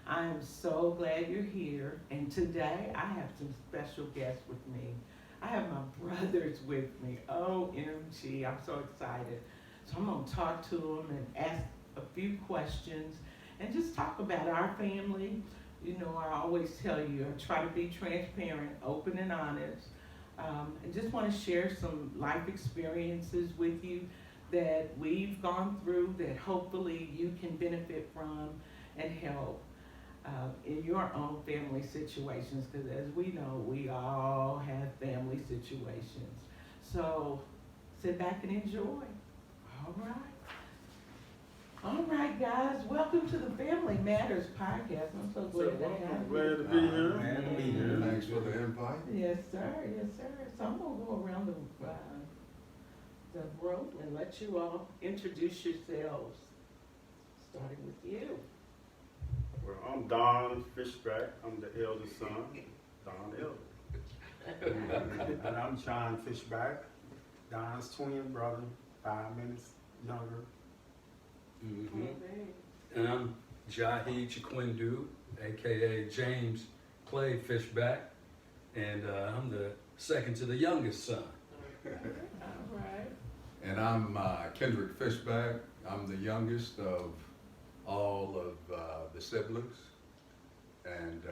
I am so glad you're here. And today I have some special guests with me. I have my brothers with me. OMG, I'm so excited. So I'm going to talk to them and ask a few questions and just talk about our family. You know, I always tell you, I try to be transparent, open, and honest. And just want to share some life experiences with you that we've gone through that hopefully you can benefit from and help in your own family situations, because as we know, we all have family situations. So sit back and enjoy. All right. All right, guys, welcome to the Family Matters podcast. I'm so glad to have you. Glad to be here. Glad to be here. Thanks for the invite. Yes, sir. Yes, sir. So I'm gonna go around the room and let you all introduce yourselves. Starting with you. Well, I'm Don Fishback. I'm the eldest son. Don Elder. And I'm John Fishback, Don's twin brother, 5 minutes younger. Mm-hmm. Okay. And I'm Jahi Chiquindu, aka James Clay Fishback, and I'm the second to the youngest son. All right. And I'm Kendrick Fishback. I'm the youngest of all of the siblings, and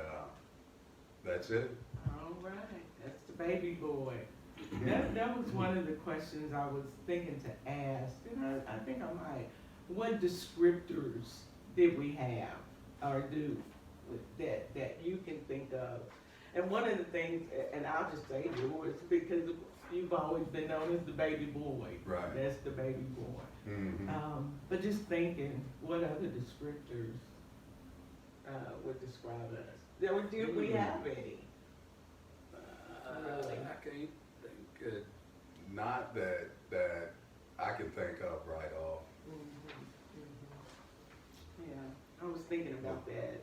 that's it. All right. That's the baby boy. That was one of the questions I was thinking to ask, and I think I might. What descriptors did we have or do that you can think of? And one of the things, and I'll just say yours, because you've always been known as the baby boy. Right. That's the baby boy. Mm-hmm. But just thinking, what other descriptors would describe us? Or did we have any? Really? I can't think. Not that I can think of right off. Yeah, I was thinking about that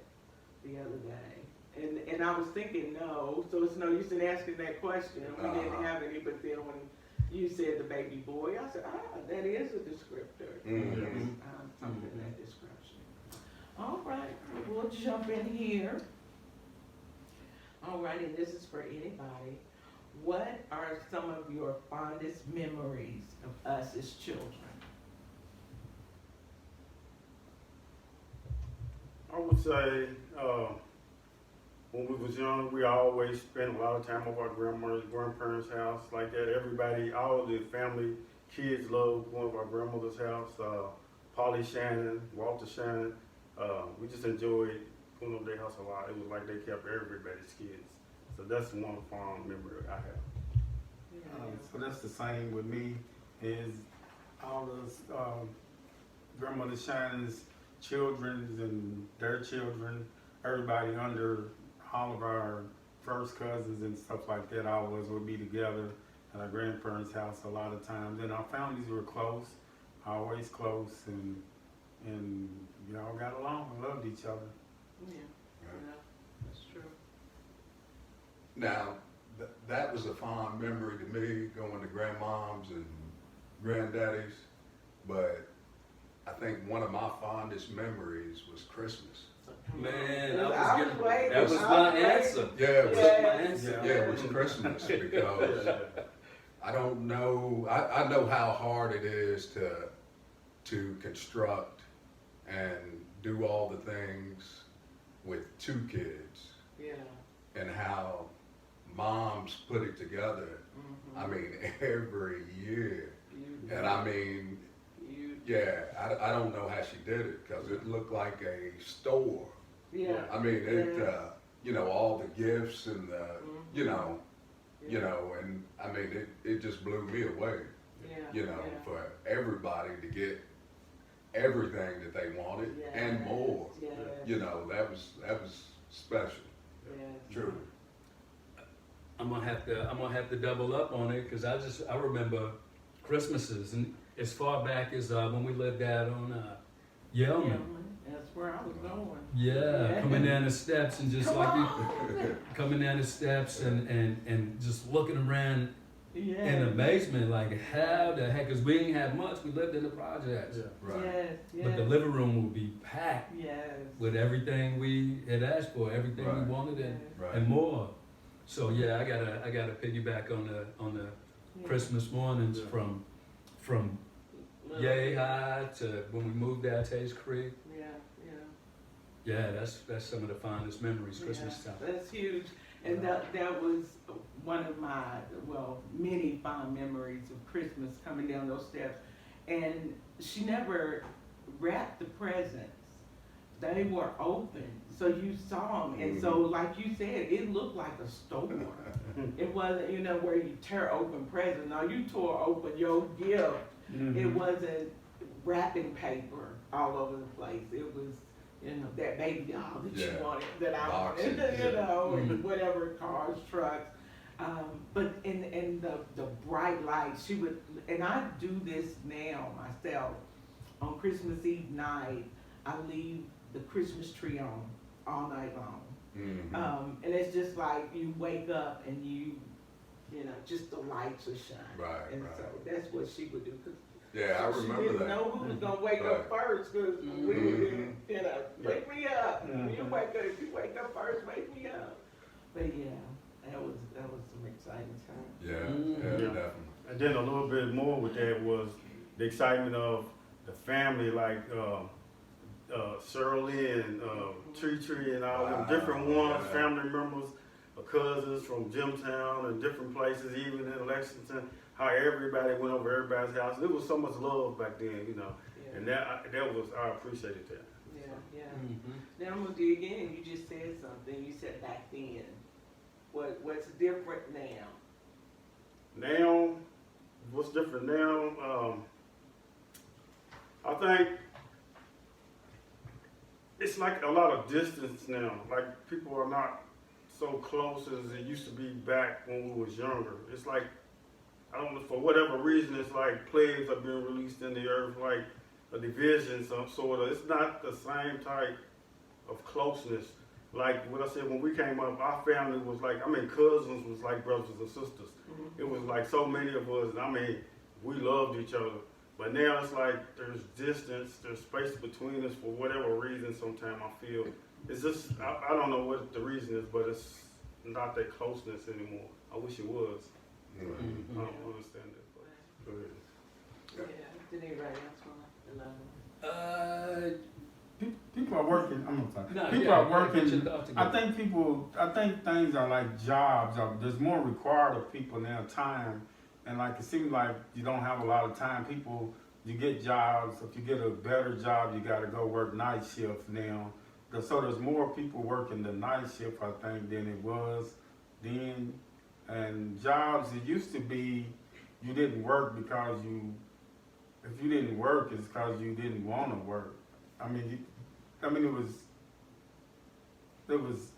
the other day, and I was thinking no, so it's no use in asking that question. We didn't have any, but then when you said the baby boy, I said, that is a descriptor. Mm-hmm. Yes, something in that description. All right, we'll jump in here. All right, and this is for anybody. What are some of your fondest memories of us as children? I would say when we was young, we always spent a lot of time over our grandparents' house like that. Everybody, all the family, kids loved going to our grandmother's house. Polly Shannon, Walter Shannon. We just enjoyed going over their house a lot. It was like they kept everybody's kids. So that's one fond memory I have. So that's the same with me, is all those grandmother Shannon's children and their children, everybody under all of our first cousins and stuff like that always would be together at our grandparents' house a lot of times. And our families were close, always close, and we all got along and loved each other. Yeah, that's true. Now, that was a fond memory to me, going to grandmoms and granddaddies, but I think one of my fondest memories was Christmas. Man, That was my answer. Yeah, it was, My answer. yeah, it was Christmas because I don't know, I know how hard it is to construct and do all the things with 2 kids, Yeah. and how moms put it together. I mean, every year. And I mean, yeah, I don't know how she did it, because it looked like a store. Yeah. I mean, it, you know, all the gifts and the, you know, and I mean, it just blew me away, you know, for everybody to get everything that they wanted and more. Yes. You know, that was special. Yes. Truly. I'm gonna have to double up on it, because I remember Christmases, and as far back as when we lived out on Yelman. That's where I was going. Yeah, coming down the steps and just coming down the steps and just looking around Yeah. in amazement, like how the heck, because we didn't have much, we lived in the projects. Yeah. Right. Yes, yes. But the living room would be packed Yes. with everything we had asked for, everything Right. we wanted and, Right. and more. So yeah, I gotta piggyback on the Yeah. Christmas mornings Yeah. from Little- Yay High to when we moved out to Taze Creek. Yeah, yeah. Yeah, that's some of the fondest memories, Christmas Yeah, time. that's huge. And that was one of my, well, many fond memories of Christmas, coming down those steps. And she never wrapped the presents. They were open, so you saw them. And so, like you said, it looked like a store. It wasn't, where you tear open presents. No, you tore open your gift. It wasn't wrapping paper all over the place. It was, that baby doll that you Yeah. wanted, that I Boxes, wanted, yeah. and whatever, cars, trucks. But in the bright lights, she would, and I do this now myself. On Christmas Eve night, I leave the Christmas tree on all night long. Mhm. And it's just like you wake up and just the lights are shining. Right, And right. so that's what she would do. 'Cause Yeah, I she remember didn't that. know who was gonna wake Right. up first, because we were Mhm. wake me up. Mhm. If you wake up first, wake me up. But yeah, that was some exciting time. Yeah, Mhm. yeah, Yeah. definitely. And then a little bit more with that was the excitement of the family, like Shirley and Tree and all them Wow, different ones, yeah. family members, cousins from Jimtown and different places, even in Lexington. How everybody went over everybody's house. There was so much love back then, Yeah, and that was I appreciated that. yeah. Mhm. Now I'm gonna dig in. You just said something. You said back then. What's different now? Now, what's different now? I think it's like a lot of distance now. Like people are not so close as it used to be back when we was younger. It's like, I don't know, for whatever reason, it's like plagues are being released in the earth, like a division, some sort of. It's not the same type of closeness. Like what I said, when we came up, our family was like, cousins was like brothers and sisters. It was like so many of us, we loved each other. But now it's like there's distance, there's space between us for whatever reason sometimes I feel. It's just, I don't know what the reason is, but it's not that closeness anymore. I wish it was. Mhm. I don't understand it, but go ahead. Yeah. Did anybody else want to elaborate? People are working. I'm sorry. No, People yeah, are yeah, working. get your thoughts together. I think things are like jobs. There's more required of people now. Time, and like it seems like you don't have a lot of time. You get jobs. If you get a better job, you got to go work night shift now. So there's more people working the night shift, I think, than it was then. And jobs, it used to be you didn't work because if you didn't work, it's because you didn't want to work. It was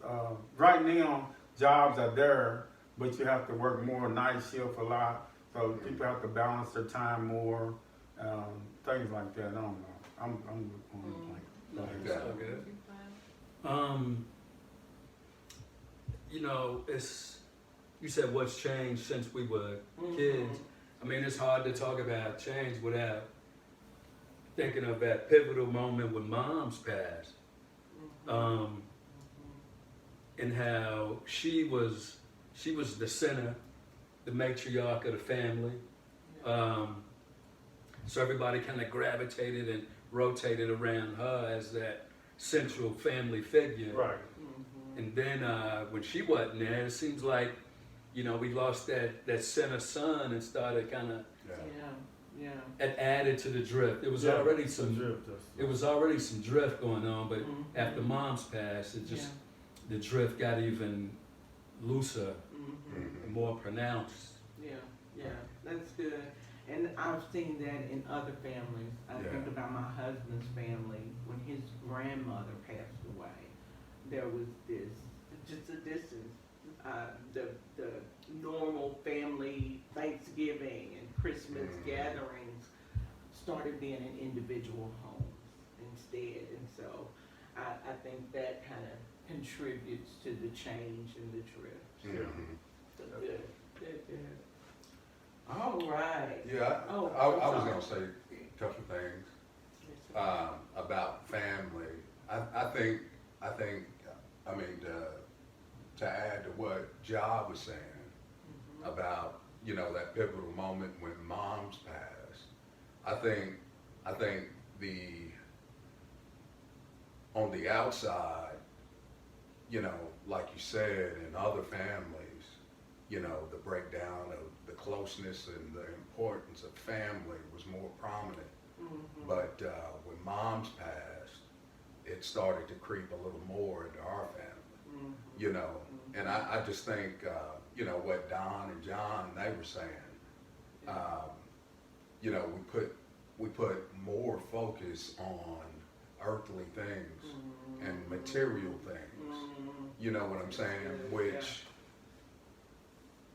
right now jobs are there, but you have to work more night shift a lot. So people have to balance their time more, things like that. I don't know. I'm on the No, plane. it's all good. You said what's changed since we were kids. It's hard to talk about change without thinking of that pivotal moment when Mom's passed. And how she was the center, the matriarch of the family. So everybody kind of gravitated and rotated around her as that central family figure. Right. And then when she wasn't there, it seems like, we lost that center son and started kind of, Yeah. it added to the drift. It was Yeah, already it's a some, drift, it was already some drift going on, but Mhm. after Mom's passed, it just, the drift got even looser and more pronounced. Yeah, that's good. And I've seen that in other families. I think about my husband's family. When his grandmother passed away, there was just a distance. The normal family Thanksgiving and Christmas gatherings started being in individual homes instead. And so I think that kind of contributes to the change and the drift. Yeah. So good. All right. Yeah, Oh, I was I'm gonna say a couple things about family. I think, I mean, to add to what Ja was saying about, you know, that pivotal moment when moms passed. I think on the outside, you know, like you said, in other families, you know, the breakdown of the closeness and the importance of family was more prominent. But when moms passed, it started to creep a little more into our family, you know. And I just think, you know, what Don and John, they were saying, you know, we put more focus on earthly things and material things, you know what I'm saying, which,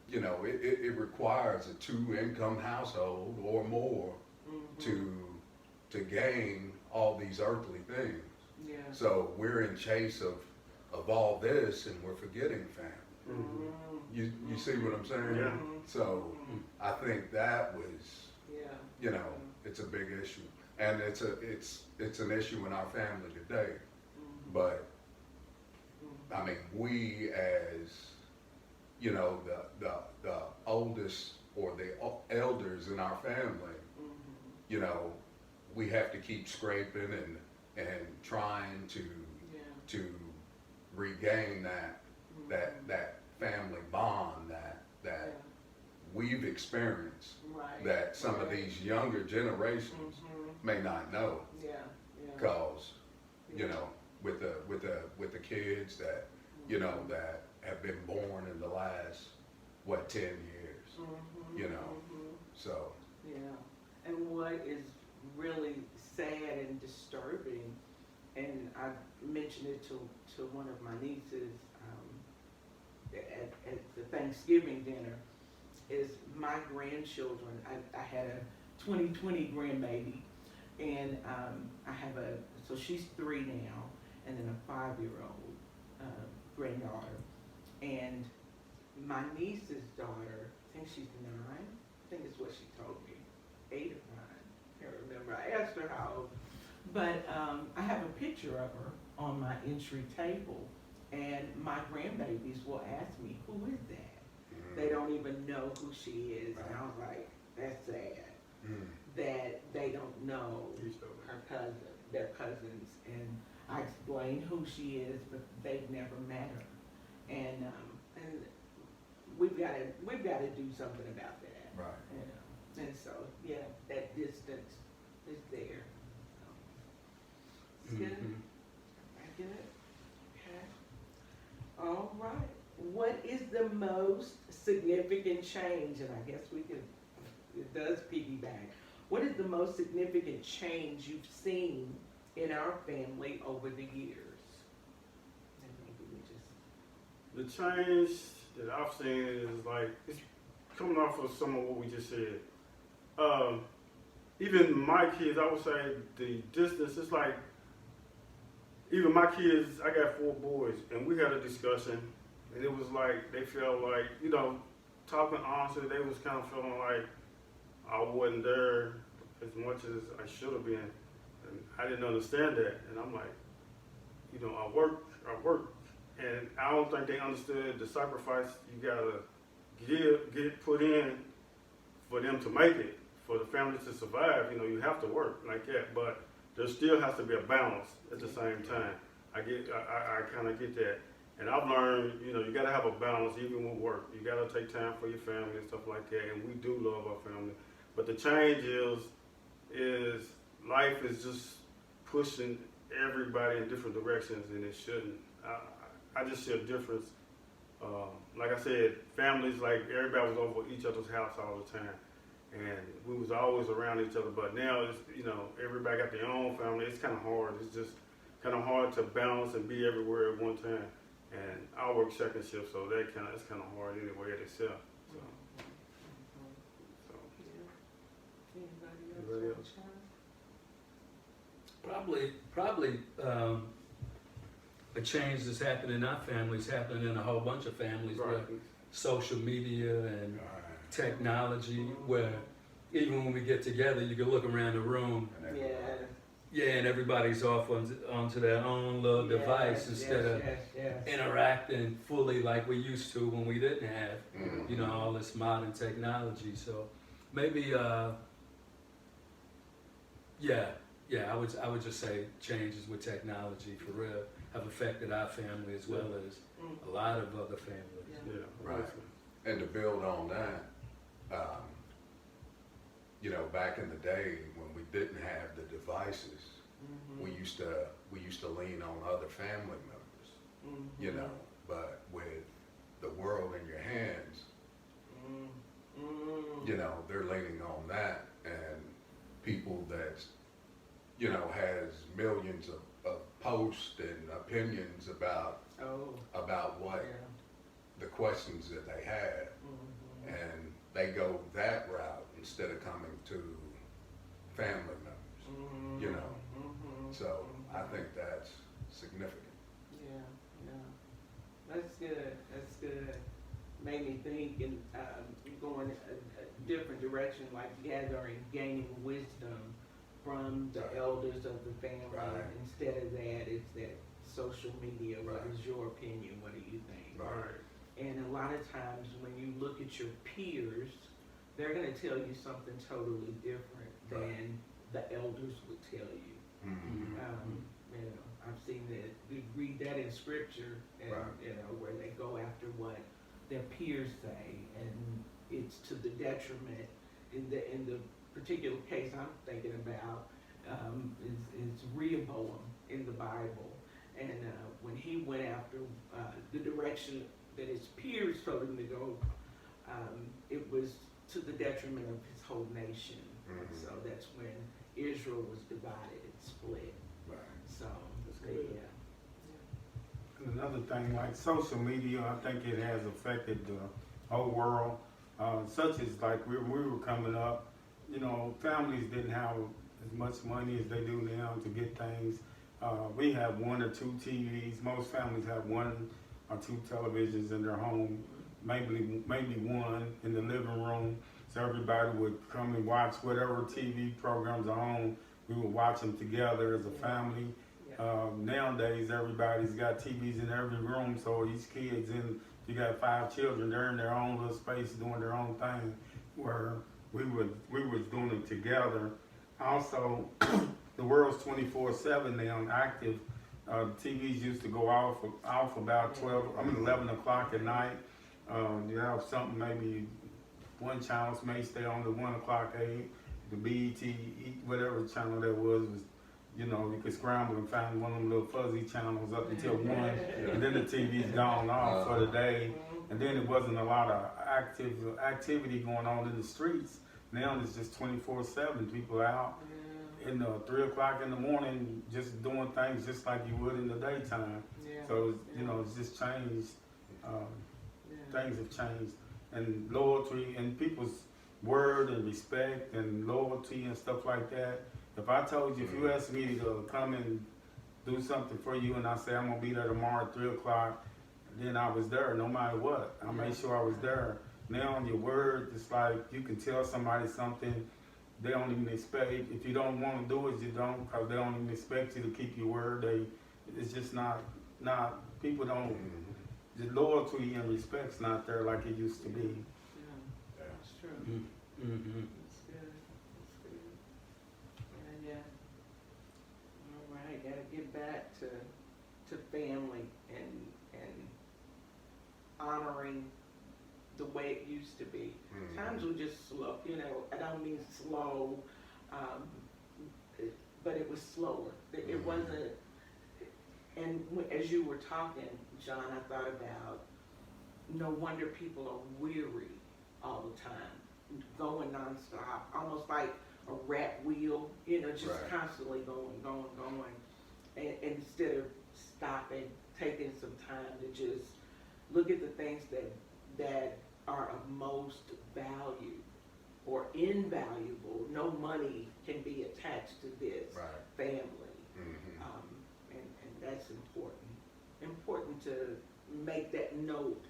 you know, it requires a 2-income household or more to gain all these earthly things. Yeah. So we're in chase of all this and we're forgetting family. You see what I'm saying? Yeah. So I think that was, you know, it's a big issue, and it's an issue in our family today. But I mean, we as, you know, the oldest or the elders in our family, you know, we have to keep scraping and trying to regain that family bond that we've experienced, that some of these younger generations may not know, cause you know, with the kids that, you know, that have been born in the last 10 years, you know, so. Yeah, and what is really sad and disturbing, and I mentioned it to one of my nieces at the Thanksgiving dinner, is my grandchildren. I had a 2020 grandbaby, and I have so she's 3 now, and then a 5-year-old granddaughter, and my niece's daughter, I think she's 9, I think it's what she told me, 8 or 9, I can't remember. I asked her how old, but I have a picture of her on my entry table, and my grandbabies will ask me, who is that? They don't even know who she is, and I was like, that's sad, that they don't know her cousin, their cousins, and I explained who she is, but they've never met her, and we've got to do something about that. Right. You know? And so, yeah, that distance is there. So, it's good. I get it. Okay. All right. What is the most significant change? And I guess it does piggyback. What is the most significant change you've seen in our family over the years? And maybe we just. The change that I've seen is like, it's coming off of some of what we just said. Even my kids, I would say the distance, it's like, even my kids, I got 4 boys, and we had a discussion, and it was like, they felt like, you know, talking honestly, they was kind of feeling like I wasn't there as much as I should have been, and I didn't understand that, and I'm like, you know, I work, and I don't think they understood the sacrifice you gotta get put in for them to make it, for the family to survive. You know, you have to work like that, but there still has to be a balance at the same time. I kind of get that, and I've learned, you know, you gotta have a balance even with work. You gotta take time for your family and stuff like that, and we do love our family. But the change is life is just pushing everybody in different directions, and it shouldn't. I just see a difference. Like I said, families, like everybody was over each other's house all the time, and we was always around each other. But now, it's, you know, everybody got their own family. It's kind of hard. It's just kind of hard to balance and be everywhere at one time. And I work second shift, so it's kind of hard anyway at itself. So. Anybody else? Probably a change that's happening in our families, happening in a whole bunch of families Right. with social media and technology where even when we get together, you can look around the room, And Yeah. everybody- yeah, and everybody's off onto their own little device instead of yes. interacting fully like we used to when we didn't have, Mhm. you know, all this modern technology. So maybe, I would just say changes with technology for real have affected our family as well as a lot of other families. Yeah. Yeah. Right. And to build on that, you know, back in the day when we didn't have the devices, we used to lean on other family members, you know. But with the world in your hands, you know, they're leaning on that, and people that's, you know, has millions of posts and opinions about what the questions that they have, and they go that route instead of coming to family members, you know. So I think that's significant. Yeah. That's good. Made me think and going a different direction, like gaining wisdom from the Right. elders of the family. Right. Instead of that, it's that social media. What Right. is your opinion? What do you think? Right. And a lot of times when you look at your peers, they're going to tell you something totally different Right. than the elders would tell you. You know, I've seen that. We read that in scripture, and Right. you know, where they go after what their peers say, and it's to the detriment. In the particular case I'm thinking about, is Rehoboam in the Bible, and when he went after the direction that his peers told him to go, it was to the detriment of his whole nation. And so that's when Israel was divided and split. Right. So, That's good. yeah. And another thing, like social media, I think it has affected the whole world. Such as like when we were coming up, you know, families didn't have as much money as they do now to get things. We have 1 or 2 TVs. Most families have 1 or 2 televisions in their home, maybe one in the living room. So everybody would come and watch whatever TV programs are on. We would watch them together as a family. Nowadays, everybody's got TVs in every room, so each kid's in. You got 5 children; they're in their own little space doing their own thing. Where we was doing it together. Also, the world's 24/7 now active. TVs used to go off about 11 o'clock at night. You have something, maybe one channel may stay on to 1 o'clock, 8. The BET, whatever channel that was, you know, you could scramble and find one of them little fuzzy channels up until 1, and then the TV's gone off for the day. And then it wasn't a lot of activity going on in the streets. Now it's just 24/7. People out in 3 o'clock in the morning just doing things just like you would in the daytime. So, you know, it's just changed. Things have changed. And loyalty and people's word and respect and loyalty and stuff like that. If I told you, if you asked me to come and do something for you and I say I'm going to be there tomorrow at 3 o'clock, then I was there no matter what. I made sure I was there. Now on your word, it's like you can tell somebody something, they don't even expect, if you don't want to do it, you don't, because they don't even expect you to keep your word. It's just not, people don't, the loyalty and respect's not there like it used to be. That's true. Mm-hmm. That's good. That's good. Yeah. All right, gotta get back to family and honoring the way it used to be. Times were just slow, you know, I don't mean slow, but it was slower. It wasn't, and as you were talking, John, I thought about, no wonder people are weary all the time, going nonstop, almost like a rat wheel, you know, just Right. constantly going. And instead of stopping, taking some time to just look at the things that are of most value or invaluable. No money can be attached to this family. And that's important to make that note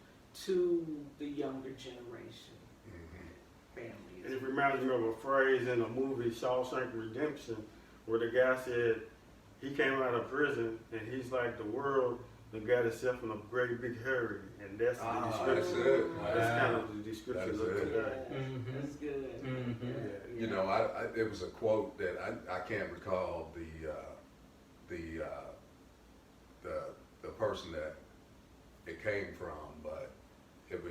to the younger generation. family. And it reminds me of a phrase in a movie, Shawshank Redemption, where the guy said he came out of prison and he's like, the world done got itself in a great big hurry. And that's the That's description. it. That's kind of the description That's of it. today. Mhm. That's good. Mhm. Yeah. You know, it was a quote that I can't recall the person that it came from, but it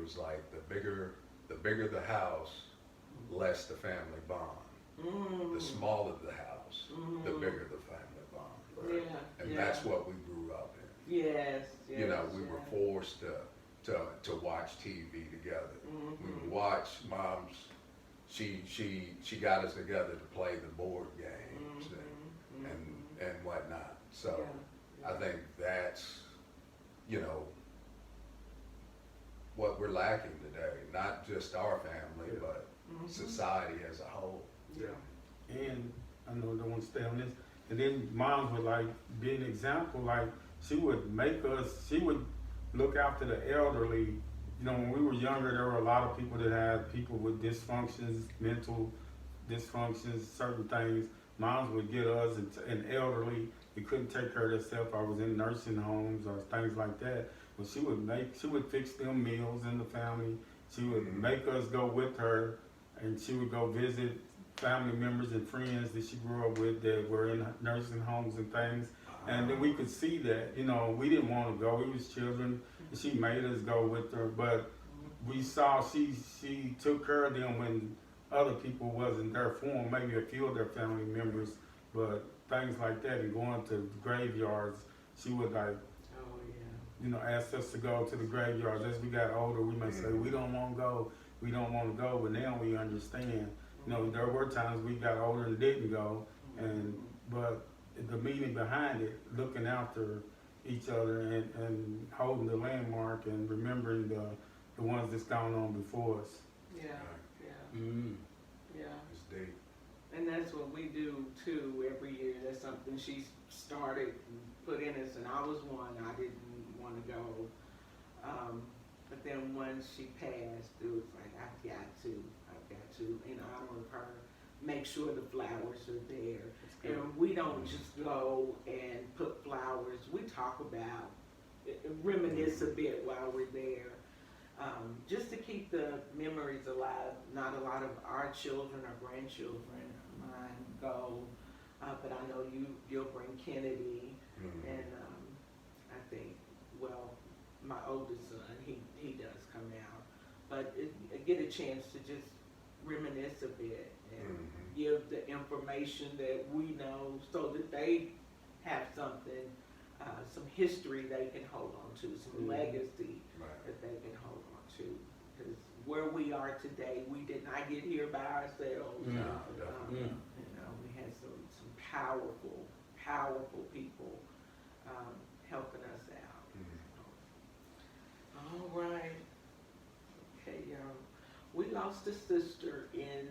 was like the bigger the house, less the family bond. The smaller the house, the bigger the family bond. Yeah. And yeah. that's what we grew up in. Yes. You know, we yes. were forced to watch TV together. We would watch mom's. She got us together to play the board games and whatnot. So I think that's, you know, what we're lacking today. Not just our family, but society as a whole. Yeah. And I know I don't want to stay on this. And then moms would like be an example. Like she would look after the elderly. You know, when we were younger, there were a lot of people that had people with dysfunctions, mental dysfunctions, certain things. Moms would get us and elderly. We couldn't take care of themselves. I was in nursing homes or things like that. But she would fix them meals in the family. She would make us go with her, and she would go visit family members and friends that she grew up with that were in nursing homes and things. And then we could see that, you know, we didn't want to go. We was children. And she made us go with her, but we saw she took care of them when other people wasn't there for them, maybe a few of their family members, but things like that, and going to graveyards, she would like, you know, ask us to go to the graveyards. As we got older, we may say, we don't want to go, but now we understand. You know, there were times we got older and didn't go, but the meaning behind it, looking after each other and holding the landmark and remembering the ones that's gone on before us. Yeah. It's deep. And that's what we do too every year. That's something she started and put in us, and I was one. I didn't want to go. But then once she passed, it was like, I've got to, in honor of her, make sure the flowers are there. And we don't just go and put flowers. We talk about, reminisce a bit while we're there. Just to keep the memories alive. Not a lot of our children or grandchildren, mine, go, but I know you'll bring Kennedy, and I think, well, my oldest son, he does come out, but get a chance to just reminisce a bit and give the information that we know, so that they have something, some history they can hold on to, some legacy that they can hold on to. Because where we are today, we did not get here by ourselves. You know, we had some powerful people helping us out. All right. Okay, y'all. We lost a sister in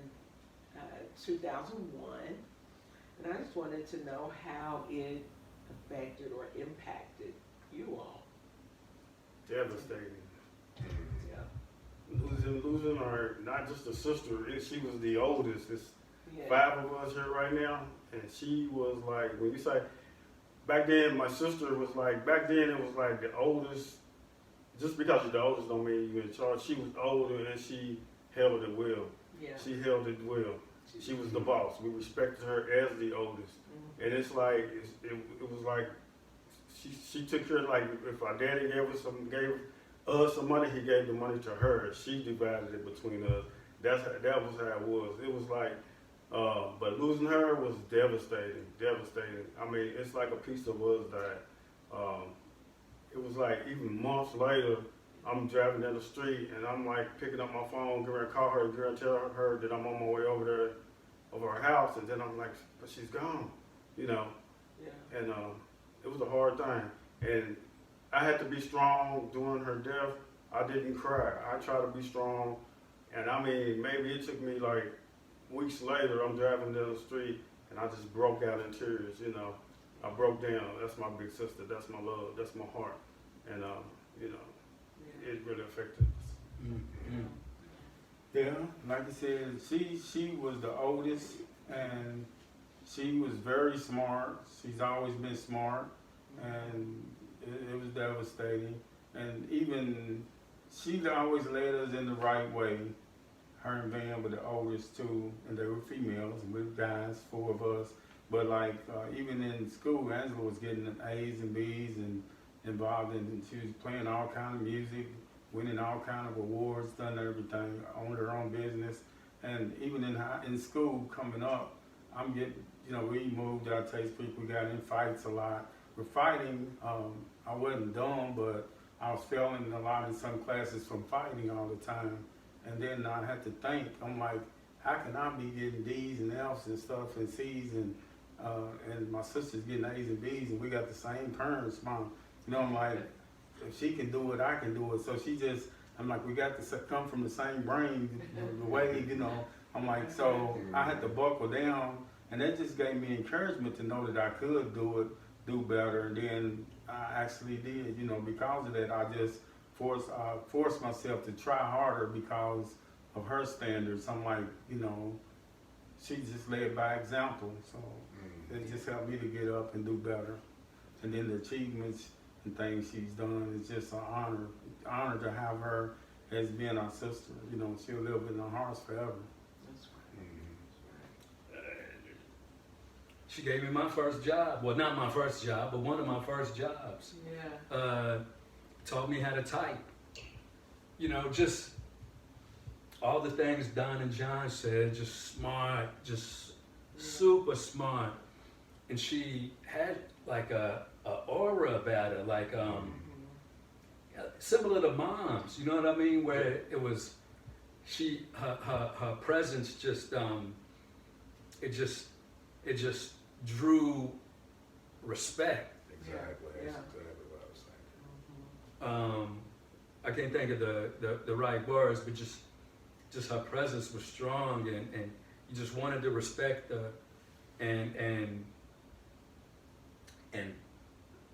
2001, and I just wanted to know how it affected or impacted you all. Devastating. Yeah. Losing her, not just a sister, she was the oldest. It's Yeah. 5 of us here right now, and she was like, when you say, back then my sister was like, back then it was like the oldest. Just because you're the oldest don't mean you're in charge. She was older and she held it well. Yeah. She held it well. She was the boss. We respected her as the oldest. And it's like, it was like, she took care of, like, if our daddy gave us some money, he gave the money to her. She divided it between us. That was how it was. It was like, but losing her was devastating. I mean, it's like a piece of us died. It was like even months later, I'm driving down the street and I'm like picking up my phone, going to call her, going to tell her that I'm on my way over there, over her house, and then I'm like, but she's gone, you know. Yeah. And it was a hard time. And I had to be strong during her death. I didn't cry. I tried to be strong. And I mean, maybe it took me like weeks later, I'm driving down the street and I just broke out in tears, you know. I broke down. That's my big sister. That's my love. That's my heart. And, you know, it really affected us. Yeah, like I said, she was the oldest, and she was very smart. She's always been smart, and it was devastating. And even she always led us in the right way. Her and Van were the oldest two, and they were females, and we were guys, four of us. But like even in school, Angela was getting A's and B's and involved in. She was playing all kind of music, winning all kind of awards, done everything, owned her own business. And even in school coming up, I'm getting, we moved our taste people, we got in fights a lot. With fighting, I wasn't dumb, but I was failing a lot in some classes from fighting all the time. And then I had to think, I'm like, how can I be getting D's and F's and stuff and C's and my sister's getting A's and B's and we got the same parents, mom. I'm like, if she can do it, I can do it. So I'm like, we got to come from the same brain, the way, I'm like, so I had to buckle down, and that just gave me encouragement to know that I could do better, and then I actually did, because of that, I just forced myself to try harder because of her standards. I'm like, she just led by example, so it just helped me to get up and do better. And then the achievements and things she's done is just an honor to have her as being our sister. She'll live in our hearts forever. That's right. She gave me my first job. Well, not my first job, but one of my first jobs. Yeah. Taught me how to type. Just all the things Don and John said, just smart, just super smart. And she had like a aura about her, like similar to moms, you know what I mean? Where it was, her presence just, it just drew respect. Exactly. Yeah. That's exactly what I was thinking. I can't think of the right words, but just her presence was strong, and you just wanted to respect her and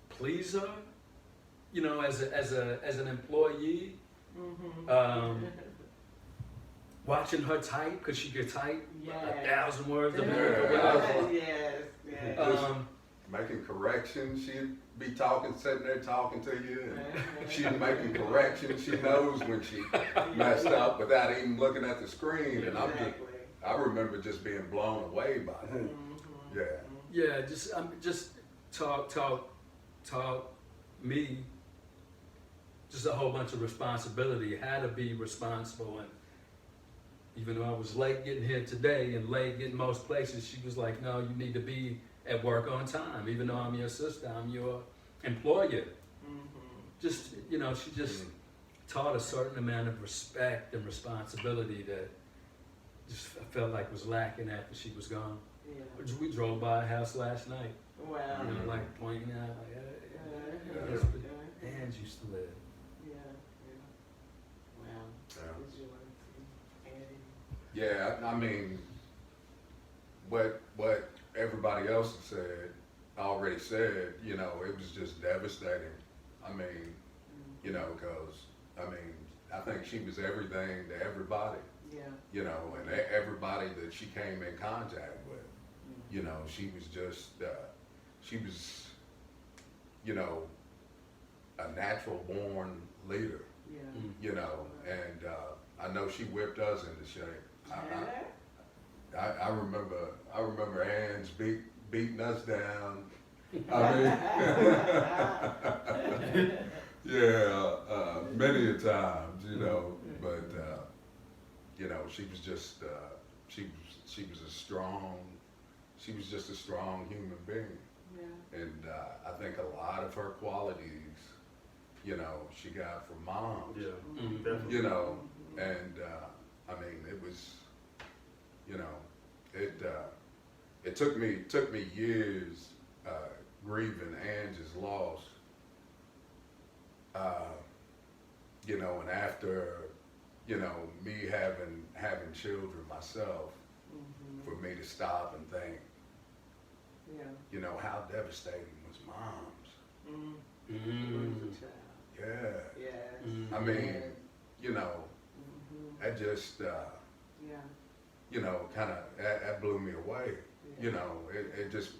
please her, as an employee. Watching her type, because she could type 1,000 words a minute or whatever. Yes. Making corrections, she'd be sitting there talking to you, and she'd be making corrections. She knows when she messed up without even looking at the screen, and I remember just being blown away by that. Yeah. Just taught me just a whole bunch of responsibility, how to be responsible. And even though I was late getting here today and late getting most places, she was like, no, you need to be at work on time. Even though I'm your sister, I'm your employer. Just, she just taught a certain amount of respect and responsibility that just I felt like was lacking after she was gone. Yeah. We drove by a house last night, Wow. like pointing out, like, hey, that's where Ange used to live. Yeah. Wow. Yeah. Did you want to add anything? Yeah, I mean, what everybody else already said, it was just devastating. I mean, because, I think she was everything to everybody, Yeah. and everybody that she came in contact with, she was just, she was, a natural born leader, Yeah. and I know she whipped us into shape. I remember Ange beating us down. I mean, many a times, but she was just she was just a strong human being, Yeah. and I think a lot of her qualities, she got from moms, Definitely. and it was, it took me years grieving Ange's loss, and after, me having children myself, for me to stop and think, Yeah. how devastating was mom's. Who was the child? Yeah. Yes. I mean, that just, Yeah. you know, kind of, that blew me away. Yeah. You know, it just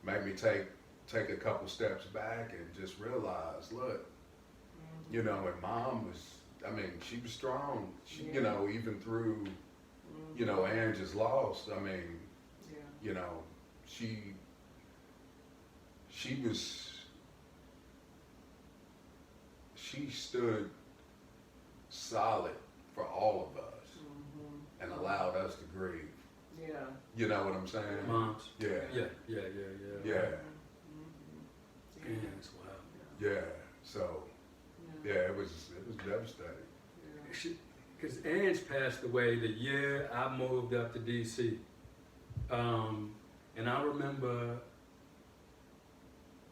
made me take a couple steps back and just realize, look, Mhm. you know, and mom was, I mean, she was strong, Yeah. you know, even through, you know, Angie's loss. I mean, Yeah. you know, she stood solid for all of us Mhm. and allowed us to grieve. Yeah. You know what I'm saying? Moms. Yeah, Yeah. yeah, Mhm. Yeah, it's wild. yeah. So, Yeah. yeah, it was devastating. Yeah. Because Ange passed away the year I moved up to DC. And I remember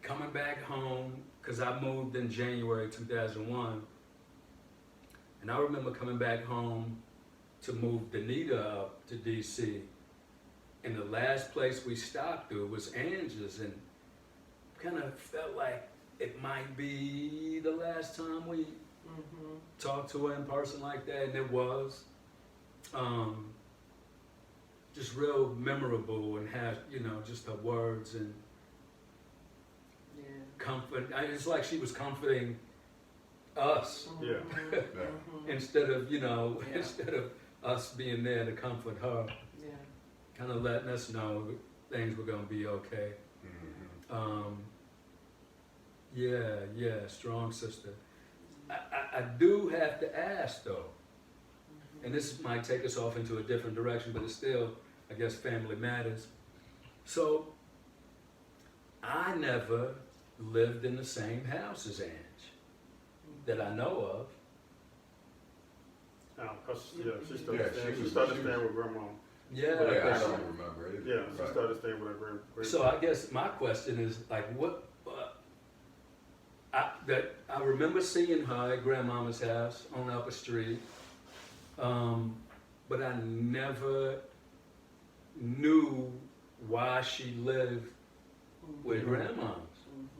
coming back home, because I moved in January 2001. And I remember coming back home to move Danita up to DC. And the last place we stopped through was Ange's, and kind of felt like it might be the last time we Mhm. talked to her in person like that, and it was. Just real memorable, and had, you know, just her words and Yeah. comfort. It's like she was comforting us Yeah. Mhm. Yeah. Mhm. instead of, you know, Yeah. instead of us being there to comfort her, Yeah. kind of letting us know things were gonna be okay. Mhm. Yeah, strong sister. I do have to ask though, and this might take us off into a different direction, but it's still, I guess, family matters. So, I never lived in the same house as Ange that I know of. Cause she Yeah, started she staying. was- She started she staying with grandma. Yeah, Yeah, I because don't remember either. Yeah, she Right. started staying with her grand. so I guess my question is like, what? I remember seeing her at Grandmama's house on Upper Street, but I never knew why she lived with Grandma's.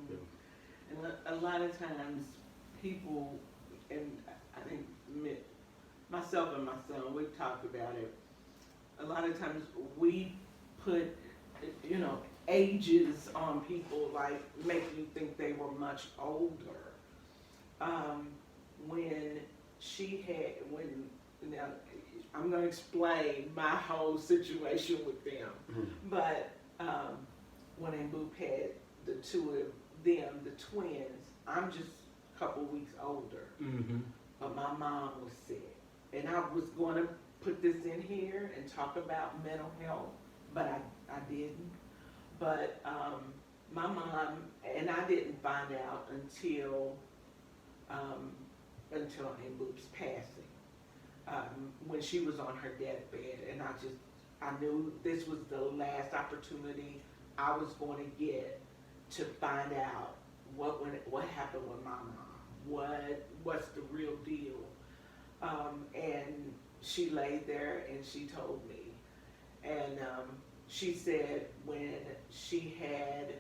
Mhm. And a lot of times, people, and I think myself and my son, we've talked about it. A lot of times, we put, you know, ages on people, like make you think they were much older. Now, I'm gonna explain my whole situation with them. Mhm. But when Boop had the two of them, the twins, I'm just a couple weeks older. Mm-hmm. But my mom was sick. And I was going to put this in here and talk about mental health, but I didn't. But my mom, and I didn't find out until Aunt Boop's passing. When she was on her deathbed, and I knew this was the last opportunity I was going to get to find out what happened with my mom, what's the real deal. And she laid there and she told me, and she said when she had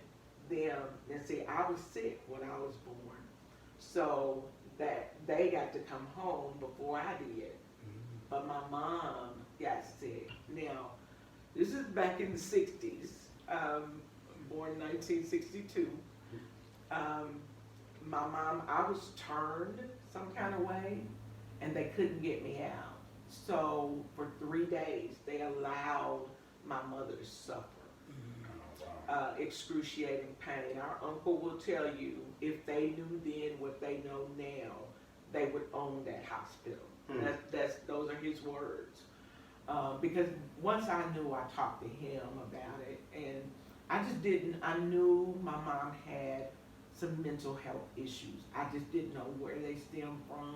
them, and see, I was sick when I was born, so that they got to come home before I did. But my mom got sick. Now, this is back in the 60s, born 1962. My mom, I was turned some kind of way, and they couldn't get me out. So for 3 days, they allowed my mother to suffer. Excruciating pain. Our uncle will tell you, if they knew then what they know now, they would own that hospital. Those are his words. Because once I knew, I talked to him about it, and I knew my mom had some mental health issues. I just didn't know where they stemmed from,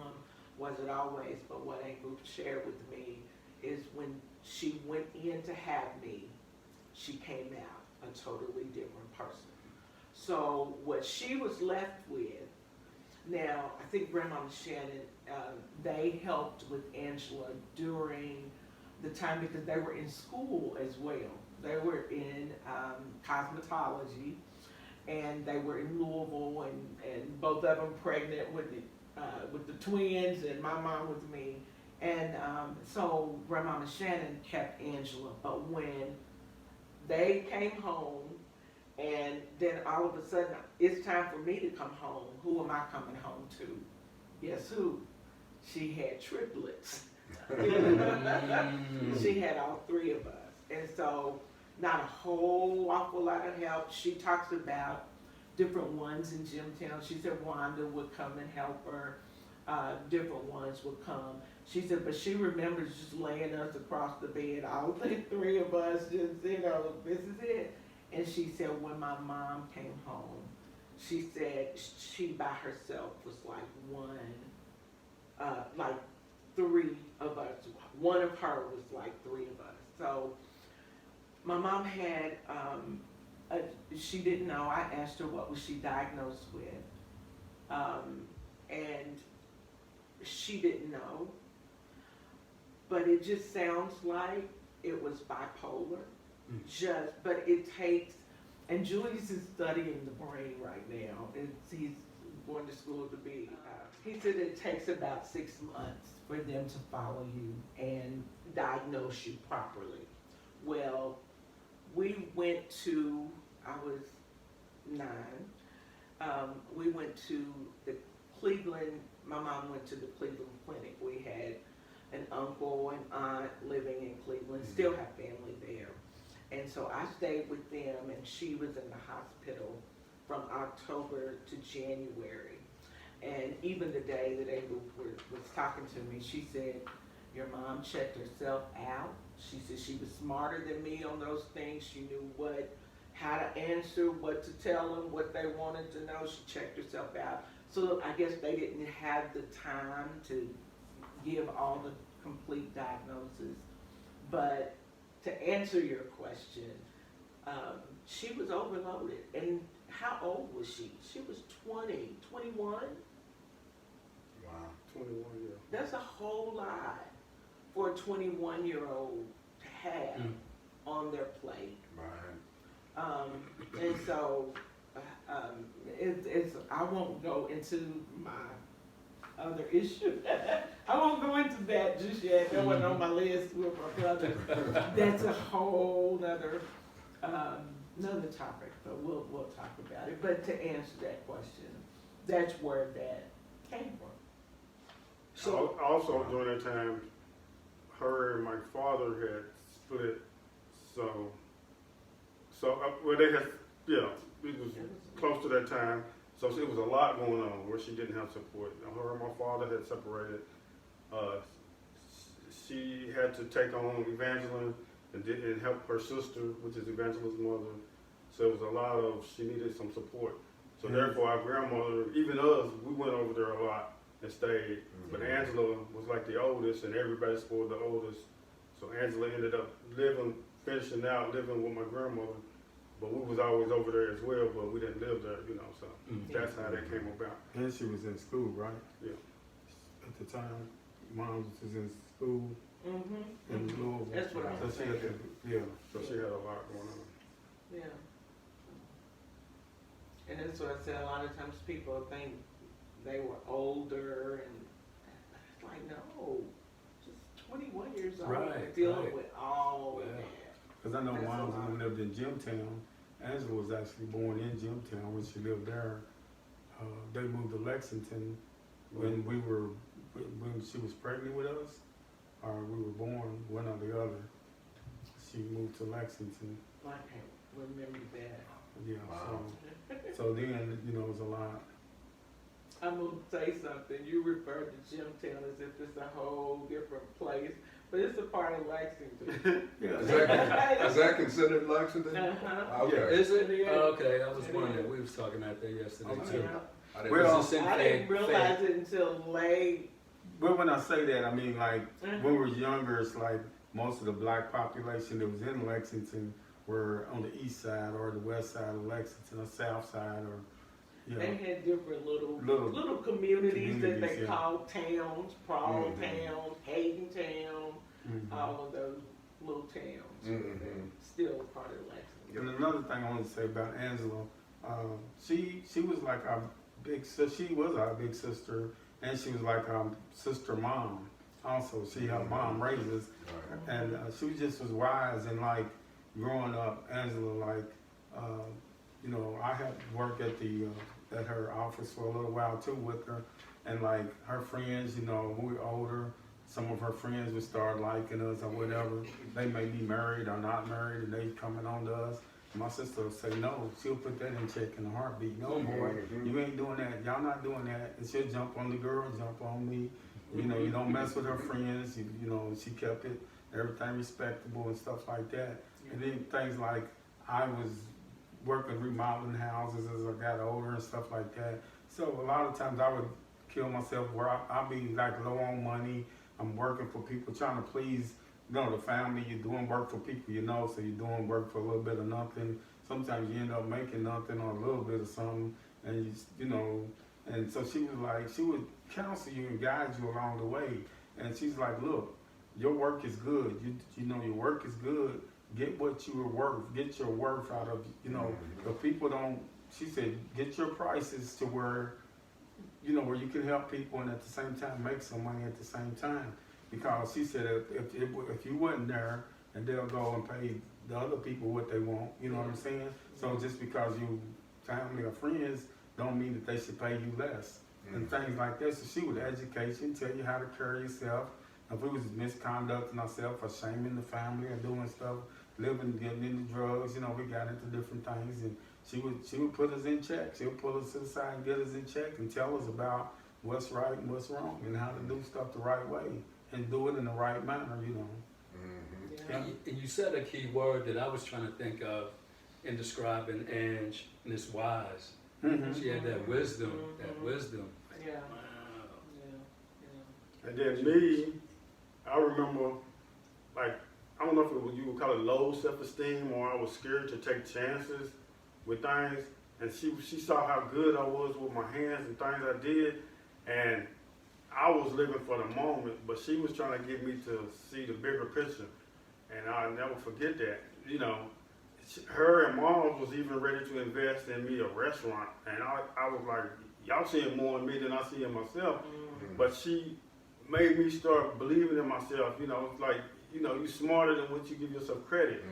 was it always, but what Angel shared with me is when she went in to have me, she came out a totally different person. So what she was left with, now I think Grandma Shannon, they helped with Angela during the time because they were in school as well. They were in cosmetology, and they were in Louisville, and both of them pregnant with the twins, and my mom with me, And so Grandmama Shannon kept Angela, but when they came home, and then all of a sudden it's time for me to come home, who am I coming home to? Guess who? She had triplets. She had all three of us. And so not a whole awful lot of help. She talks about different ones in Jimtown. She said Wanda would come and help her. Different ones would come. She said, but she remembers just laying us across the bed, all the three of us, just, this is it. And she said when my mom came home, she said she by herself was like like three of us. One of her was like three of us. So my mom had, she didn't know. I asked her what was she diagnosed with. And she didn't know. But it just sounds like it was bipolar. But it takes, and Julius is studying the brain right now. He's going to school to be, he said it takes about 6 months for them to follow you and diagnose you properly. Well, we went to, I was 9, we went to the Cleveland, my mom went to the Cleveland Clinic. We had an uncle and aunt living in Cleveland, still have family there. And so I stayed with them, and she was in the hospital from October to January. And even the day that Ava was talking to me, she said, your mom checked herself out. She said she was smarter than me on those things. She knew how to answer, what to tell them, what they wanted to know. She checked herself out. So I guess they didn't have the time to give all the complete diagnosis. But to answer your question, she was overloaded. And how old was she? She was 20, 21? Wow. 21 years. That's a whole lot for a 21-year-old to have on their plate. Right. And so it's I won't go into my other issue. I won't go into that just yet. That wasn't on my list with my brother. That's a whole other another topic, but we'll talk about it. But to answer that question, that's where that came from. So also during that time, her and my father had split. So well, they had, it was close to that time. So it was a lot going on where she didn't have support. Her and my father had separated. She had to take on Evangeline and help her sister, which is Evangeline's mother. So it was a lot of, she needed some support. So therefore our grandmother, even us, we went over there a lot and stayed. But Angela was like the oldest, and everybody spoiled the oldest. So Angela ended up finishing out living with my grandmother. But we was always over there as well, but we didn't live there, so that's how that came about. And she was in school, right? Yeah. At the time, mom was in school in Louisville. That's what I was So she had to, So she had a lot going on. Yeah. And that's what I said, a lot of times people think they were older, and it's like, no, just 21 years old, Right, dealing right. with all of Yeah. that. Because I know That's a Wanda lot. lived in Jimtown. Angela was actually born in Jimtown when she lived there. They moved to Lexington when she was pregnant with us, or we were born, one or the other. She moved to Lexington. I can't remember that. Yeah, Wow. so then, it was a lot. I'm gonna say something. You referred to Jimtown as if it's a whole different place, but it's a part of Lexington. Is that considered Lexington? Uh-huh. Okay. Is it? Yeah. Oh, okay, I was It wondering. is. We was talking out there yesterday Okay. too. Yeah. I didn't Well, Is this in I didn't Fayette- realize Fayette? it until late. But when I say that, I mean like Mhm. when we were younger, it's like most of the black population that was in Lexington were on the east side or the west side of Lexington or south side or They had different little Little communities that they communities, yeah. called towns, Paul Mhm. Town, Hayden Town, Mhm. all of those little towns. Mhm. They're still part of Lexington. And another thing I want to say about Angela, she was like our big sister. She was our big sister, and she was like our sister mom. also. She helped mom raise us. Right. And she just was wise and like growing up, Angela, like, you know, I had worked at the at her office for a little while too with her, and like her friends, you know, when we were older, some of her friends would start liking us or whatever. They may be married or not married, and they coming on to us. My sister would say no. She'll put that in check in a heartbeat. No, boy, you ain't doing that. Y'all not doing that. And she'll jump on the girl, jump on me. You know, you don't mess with her friends. You know, she kept it, everything respectable and stuff like that. And then things like I was working remodeling houses as I got older and stuff like that. So a lot of times I would kill myself where I'll be like low on money. I'm working for people, trying to please, you know, the family. You're doing work for people you know, so you're doing work for a little bit of nothing. Sometimes you end up making nothing or a little bit of something, and you know. And so she was like, she would counsel you and guide you along the way. And she's like, look, your work is good. You know, your work is good. Get what you are worth. Get your worth out of, you know, the people don't, she said, get your prices to where, you know, where you can help people and at the same time make some money at the same time. Because she said if you wasn't there, and they'll go and pay the other people what they want, you know what I'm saying? So just because you family or friends don't mean that they should pay you less. And things like that. So she would educate you and tell you how to carry yourself. If we was misconducting ourselves or shaming the family or doing stuff, living, getting into drugs, you know, we got into different things, and she would put us in check. She would pull us to the side and get us in check and tell us about what's right and what's wrong and how to do stuff the right way and do it in the right manner, you know. And you said a key word that I was trying to think of in describing Ange, and it's wise. She had that wisdom, that wisdom. Yeah. Wow. Yeah. And then me, I remember, like, I don't know if it was, you would call it low self-esteem, or I was scared to take chances with things. And she saw how good I was with my hands and things I did, and I was living for the moment, but she was trying to get me to see the bigger picture. And I'll never forget that. You know, her and mom was even ready to invest in me a restaurant, and I was like, y'all seeing more in me than I see in myself. But she made me start believing in myself. You know, it's like, you know, you smarter than what you give yourself credit.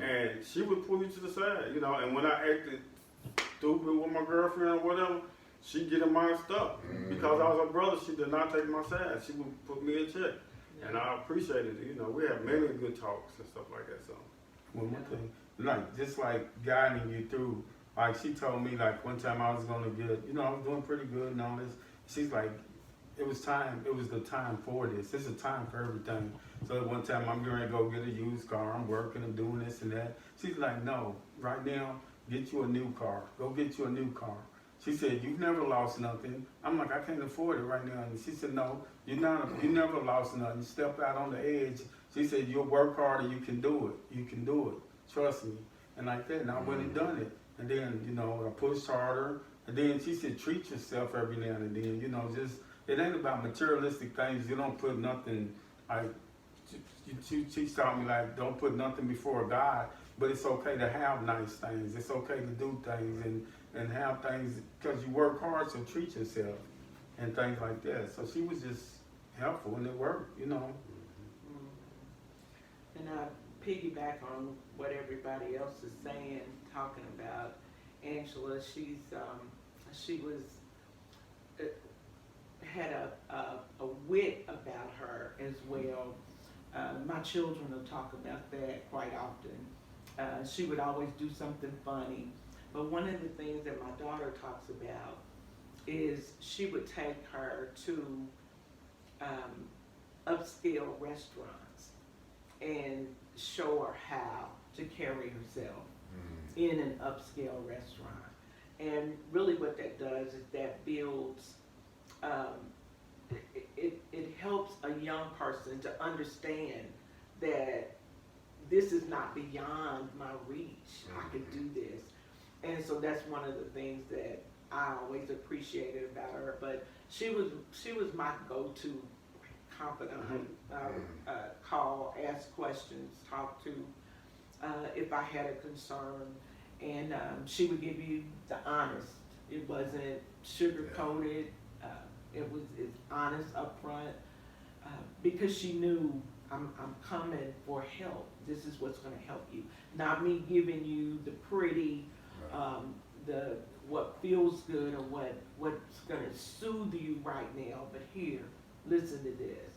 And she would pull you to the side, you know, and when I acted stupid with my girlfriend or whatever, she'd get in my stuff. Because I was her brother, she did not take my side. She would put me in check. And I appreciated it. You know, we had many good talks and stuff like that. So One more thing, like, just like guiding you through, like she told me, like one time I was gonna get, you know, I was doing pretty good and all this. She's like, it was the time for this. It's a time for everything. So at one time I'm going to go get a used car. I'm working, I'm doing this and that. She's like, no, right now, get you a new car. Go get you a new car. She said, you've never lost nothing. I'm like, I can't afford it right now. And she said, no, you never lost nothing. Step out on the edge. She said, you'll work harder, you can do it. You can do it. Trust me. And like that, and I went and done it. And then, you know, I pushed harder. And then she said, treat yourself every now and then. You know, just, it ain't about materialistic things. You don't put nothing, like, she taught me, like, don't put nothing before God. But it's okay to have nice things. It's okay to do things and have things, because you work hard, so treat yourself and things like that. So she was just helpful, and it worked, you know. And I piggyback on what everybody else is saying, talking about Angela. She was had a wit about her as well. My children will talk about that quite often. She would always do something funny. But one of the things that my daughter talks about is she would take her to upscale restaurants and show her how to carry herself in an upscale restaurant. And really what that does is that builds, it helps a young person to understand that this is not beyond my reach. I can do this. And so that's one of the things that I always appreciated about her. But she was my go-to confidant. I would call, ask questions, talk to if I had a concern, and she would give you the honest. It wasn't sugar-coated. It's honest up front. because she knew I'm coming for help. This is what's going to help you, not me giving you the pretty, the what feels good or what's going to soothe you right now. But here, listen to this.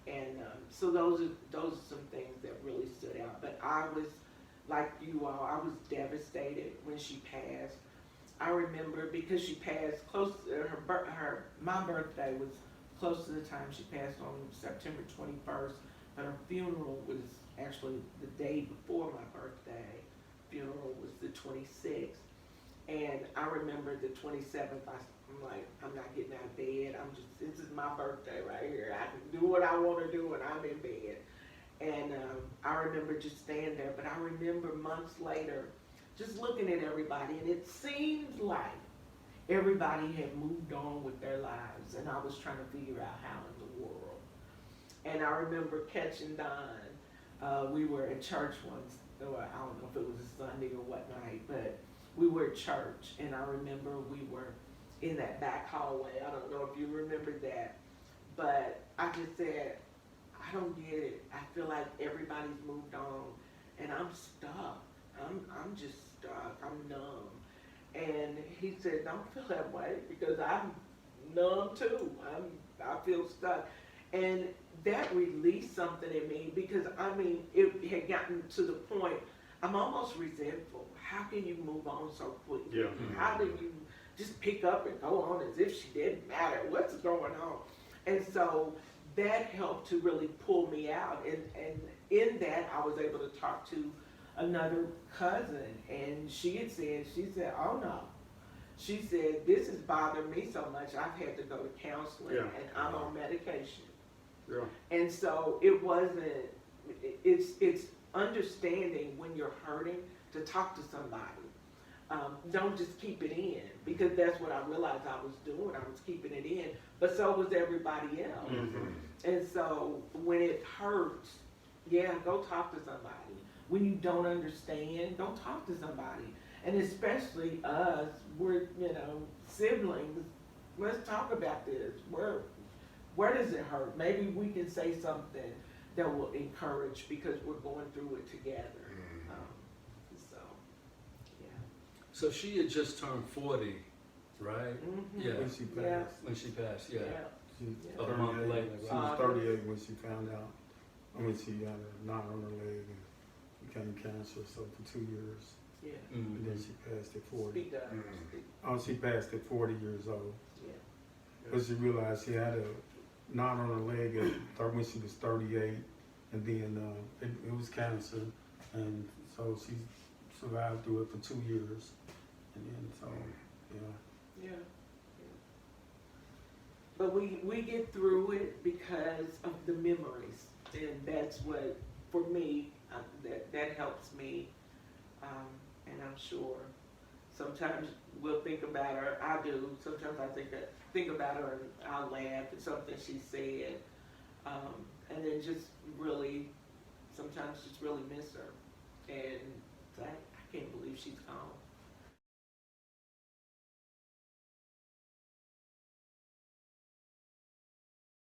And so those are some things that really stood out. But I was like you all. I was devastated when she passed. I remember because she passed close to my birthday was close to the time she passed on September 21st, but her funeral was actually the day before my birthday. Funeral was the 26th, and I remember the 27th. I'm like, I'm not getting out of bed. This is my birthday right here. I can do what I want to do, and I'm in bed. And I remember just staying there. But I remember months later, just looking at everybody, and it seemed like everybody had moved on with their lives, and I was trying to figure out how in the world. And I remember catching Don. We were at church once. I don't know if it was a Sunday or what night, but we were at church, and I remember we were in that back hallway. I don't know if you remember that, but I just said, I don't get it. I feel like everybody's moved on, and I'm stuck. I'm just stuck. I'm numb. And he said, don't feel that way, because I'm numb too. I feel stuck. And that released something in me, because I mean, it had gotten to the point, I'm almost resentful. How can you move on so quickly? Yeah. How do you just pick up and go on as if she didn't matter? What's going on? And so that helped to really pull me out. And in that, I was able to talk to another cousin, and she said, oh no. She said, this has bothered me so much, I've had to go to counseling, Yeah. and I'm on medication. Yeah. And so it wasn't, it's understanding when you're hurting to talk to somebody. Don't just keep it in, because that's what I realized I was doing. I was keeping it in, but so was everybody else. And so when it hurts, yeah, go talk to somebody. When you don't understand, go talk to somebody. And especially us, we're, siblings. Let's talk about this. Where does it hurt? Maybe we can say something that will encourage, because we're going through it together. So, yeah. So she had just turned 40, right? Mm-hmm. Yeah. When she passed. Yeah. When she passed, yeah. She Yeah. A month 38. later, She right? was 38 when she found out. She had a knot on her leg and became cancer, so for 2 years. Yeah. And then she passed at 40. Speak up. Speak. She passed at 40 years old. Yeah. But she realized she had a knot on her leg when she was 38, and then it was cancer, and so she survived through it for 2 years, and then so yeah. Yeah. But we get through it because of the memories, and that's what, for me, that helps me, and I'm sure sometimes we'll think about her. I do. Sometimes I think about her and I'll laugh at something she said, and then just really, sometimes just really miss her, and I can't believe she's gone.